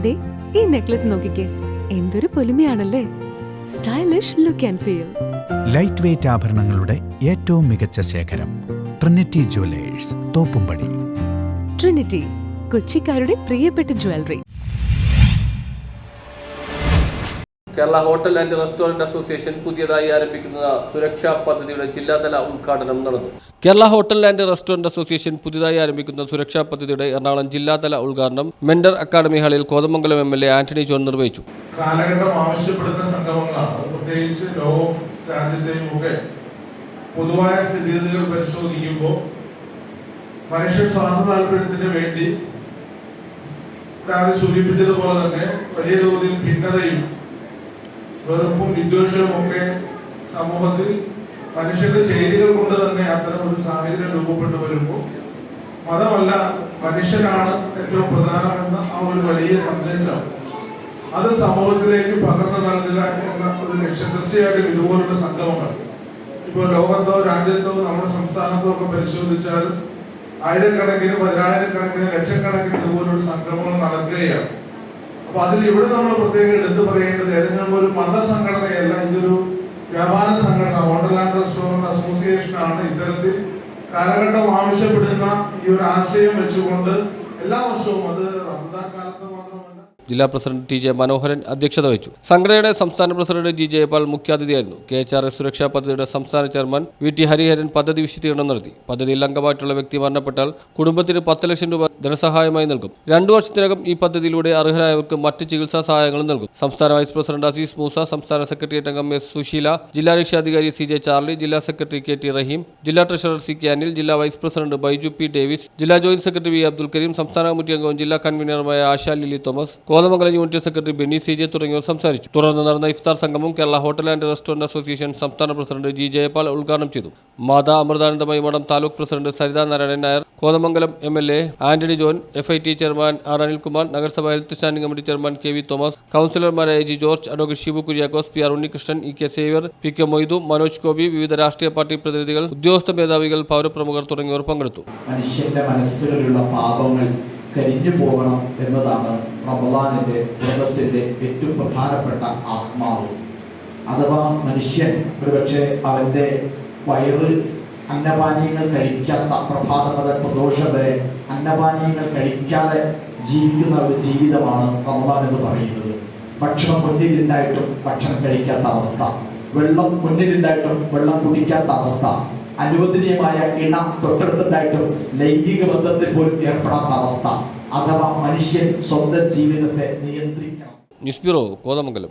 ദേ ഈ നെക്ലസ് നോക്കിക്കേ, എന്തൊരു പൊലിമയാണല്ലേ. Stylish look and feel. Light weight ആഭരണങ്ങളുടെ ഏറ്റവും മികച്ച ശേഖരം ട്രിനിറ്റി ജുവലേഴ്സ്, തോപ്പുംപടി. ട്രിനിറ്റി, കൊച്ചിക്കാരുടെ പ്രിയപ്പെട്ട jewellery. Kerala hotel and restaurant association പുതിയതായി ആരംഭിക്കുന്ന സുരക്ഷാ പദ്ധതിയുടെ ജില്ലാതല ഉദ്ഘാടനം നടന്നു. Kerala hotel and restaurant association പുതിയതായി ആരംഭിക്കുന്ന സുരക്ഷാ പദ്ധതിയുടെ എറണാകുളം ജില്ലാതല ഉദ്ഘാടനം മെന്റർ അക്കാദമി ഹാളിൽ കോതമംഗലം MLA ആന്റണി ജോൺ നിർവഹിച്ചു. കാലഘട്ടം ആവശ്യപ്പെടുന്ന സംഗമങ്ങളാണ്. പ്രത്യേകിച്ച് ലോകവും രാജ്യത്തെയും ഒക്കെ പൊതുവായ സ്ഥിതിഗതികൾ പരിശോധിക്കുമ്പോൾ മനുഷ്യ സ്വാർത്ഥ താല്പര്യത്തിന് വേണ്ടി സൂചിപ്പിച്ചതുപോലെ തന്നെ വലിയ തോതിൽ ഭിന്നതയും വെറുപ്പും വിദ്വേഷവും ഒക്കെ സമൂഹത്തിൽ മനുഷ്യന്റെ ശൈലികൾ കൊണ്ട് തന്നെ അത്തരം ഒരു സാഹചര്യം രൂപപ്പെട്ടു വരുമ്പോൾ മതമല്ല മനുഷ്യനാണ് ഏറ്റവും പ്രധാനമെന്ന ആ ഒരു വലിയ സന്ദേശം അത് സമൂഹത്തിലേക്ക് പകർന്നു നൽകുക എന്ന ഒരു ലക്ഷ്യം. തീർച്ചയായിട്ടും ഇതുപോലുള്ള സംഗമങ്ങൾ ഇപ്പോൾ ലോകത്തോ രാജ്യത്തോ നമ്മുടെ സംസ്ഥാനത്തോ ഒക്കെ പരിശോധിച്ചാൽ ആയിരക്കണക്കിന് പതിനായിരക്കണക്കിന് ലക്ഷക്കണക്കിന് ഇതുപോലുള്ള സംഗമങ്ങൾ നടക്കുകയാണ്. അപ്പൊ അതിൽ ഇവിടെ നമ്മൾ പ്രത്യേകം എടുത്തു പറയേണ്ടത് ഏതെങ്കിലും ഒരു മതസംഘടനയല്ല, ഇതൊരു വ്യാപാര സംഘടന, ഹോട്ടൽ ആൻഡ് റെസ്റ്റോറന്റ് അസോസിയേഷൻ ആണ്. ഇത്തരത്തിൽ കാലഘട്ടം ആവശ്യപ്പെടുന്ന ഈ ഒരു ആശയം വെച്ചുകൊണ്ട് എല്ലാ വർഷവും, അത് റമദാൻ കാലത്ത് മാത്രമല്ല. ജില്ലാ പ്രസിഡന്റ് TJ മനോഹരൻ അധ്യക്ഷത വഹിച്ചു. സംഘടനയുടെ സംസ്ഥാന പ്രസിഡന്റ് G ജയപാൽ മുഖ്യാതിഥിയായിരുന്നു. KHRS സുരക്ഷാ പദ്ധതിയുടെ സംസ്ഥാന ചെയർമാൻ VT ഹരിഹരൻ പദ്ധതി വിശദീകരണം നടത്തി. പദ്ധതിയിൽ അംഗമായിട്ടുള്ള വ്യക്തി മരണപ്പെട്ടാൽ കുടുംബത്തിന് 10 ലക്ഷം രൂപ ധനസഹായമായി നൽകും. 2 വർഷത്തിനകം ഈ പദ്ധതിയിലൂടെ അർഹരായവർക്ക് മറ്റ് ചികിത്സാ സഹായങ്ങളും നൽകും. സംസ്ഥാന വൈസ് പ്രസിഡന്റ് അസീസ് മൂസ, സംസ്ഥാന സെക്രട്ടേറിയറ്റ് അംഗം S സുശീല, ജില്ലാ രക്ഷാധികാരി CJ ചാർലി, ജില്ലാ സെക്രട്ടറി KT റഹീം, ജില്ലാ ട്രഷറർ CK അനിൽ, ജില്ലാ vice president Baiju P Davis, ജില്ലാ joint secretary V Abdul Kareem, സംസ്ഥാന കമ്മിറ്റി അംഗവും ജില്ലാ കൺവീനറുമായ Asha Lily Thomas, Kothamangalam unit secretary Benny CJ തുടങ്ങിയവർ സംസാരിച്ചു. തുടർന്ന് നടന്ന ഇഫ്താർ സംഗമം Kerala hotel and restaurant association സംസ്ഥാന പ്രസിഡന്റ് G ജയപാൽ ഉദ്ഘാടനം ചെയ്തു. Mata Amritanandamayi Math taluk president Saritha Narayanan Nair, Kothamangalam MLA Antony John, FIT chairman R Anilkumar, നഗരസഭ health standing committee chairman KV Thomas, കൗൺസിലർമാരായ G George, advocate Shibu Kuriakose, PR Unnikrishnan, EK Xavier, PK Moidu, Manoj Gopi, വിവിധ രാഷ്ട്രീയ പാർട്ടി പ്രതിനിധികൾ, ഉദ്യോഗസ്ഥ മേധാവികൾ, പൗരപ്രമുഖർ തുടങ്ങിയവർ പങ്കെടുത്തു. മനുഷ്യന്റെ മനസ്സുകളിലുള്ള പാപങ്ങൾ കരിഞ്ഞു പോകണം എന്നതാണ് റമദാനിന്റെ വ്രതത്തിന്റെ ഏറ്റവും പ്രധാനപ്പെട്ട ആത്മാവ്. അഥവാ മനുഷ്യൻ ഒരുപക്ഷെ അവന്റെ വയറ് അന്നപാനീയങ്ങൾ കഴിക്കാത്ത, പ്രഭാത മുതൽ പ്രദോഷം വരെ അന്നപാനീയങ്ങൾ കഴിക്കാതെ ജീവിക്കുന്ന ഒരു ജീവിതമാണ് റമദാൻ എന്ന് പറയുന്നത്. ഭക്ഷണം മുന്നിലുണ്ടായിട്ടും ഭക്ഷണം കഴിക്കാത്ത അവസ്ഥ, വെള്ളം മുന്നിലുണ്ടായിട്ടും വെള്ളം കുടിക്കാത്ത അവസ്ഥ, അനുവദനീയമായ ഇണ തൊട്ടടുത്തുണ്ടായിട്ടും ലൈംഗിക ബന്ധത്തിൽ പോലും ഏർപ്പെടാത്ത അവസ്ഥ. അഥവാ മനുഷ്യൻ സ്വന്തം ജീവിതത്തെ നിയന്ത്രിക്കണം. News bureau, Kothamangalam.